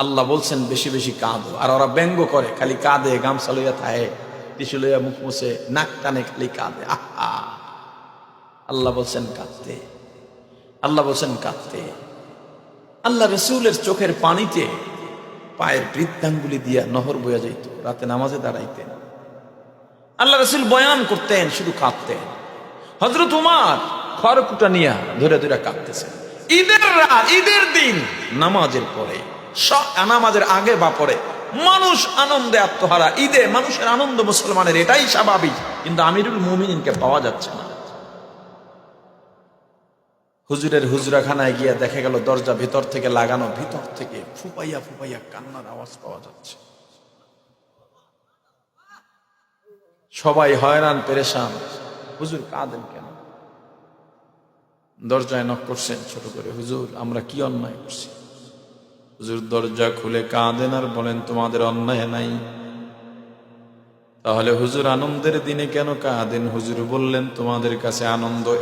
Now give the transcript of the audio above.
আল্লাহ বলছেন বেশি বেশি কাঁদো। আর ওরা ব্যঙ্গ করে, খালি কাঁদে, গামছা লইয়া থাহে, টিস্যু লইয়া মুখ মুছে, নাক টানে, খালি কাঁদে। আহা, আল্লাহ বলছেন কাঁদতে, আল্লাহ বলছেন কাঁদতে। আল্লাহ রসুলের চোখের পানিতে পায়ের বৃদ্ধাঙ্গুলি দিয়া নহর বয়া যাইত, রাতে নামাজে দাঁড়াইতেন। আল্লাহ রসুল বয়ান করতেন, শুধু কাঁদতেন। হযরত উমর খড়কুটা নিয়া ধরে ধরে কাঁদতেছেন। ঈদের রাত, ঈদের দিন, নামাজের পরে, নামাজের আগে বা পরে মানুষ আনন্দে আত্মহারা। ঈদে মানুষের আনন্দ, মুসলমানের এটাই স্বাভাবিক, কিন্তু আমিরুল মুমিনিনকে পাওয়া যাচ্ছে না। হুজুরের হুজরাখানায় গিয়া দেখা গেল দরজা ভিতর থেকে লাগানো, ভিতর থেকে ফুপাইয়া ফুপাইয়া কান্নার আওয়াজ পাওয়া যাচ্ছে। সবাই হয়রান পেরেশান, হুজুর কাঁদেন কেন? দরজায় নক করছেন ছোট করে, হুজুর আমরা কি অন্যায় করছি? হুজুর দরজা খুলে কাঁদেন আর বলেন তোমাদের অন্যায় নাই। তাহলে হুজুর আনন্দের দিনে কেন কাঁদেন? হুজুর বললেন তোমাদের কাছে আনন্দ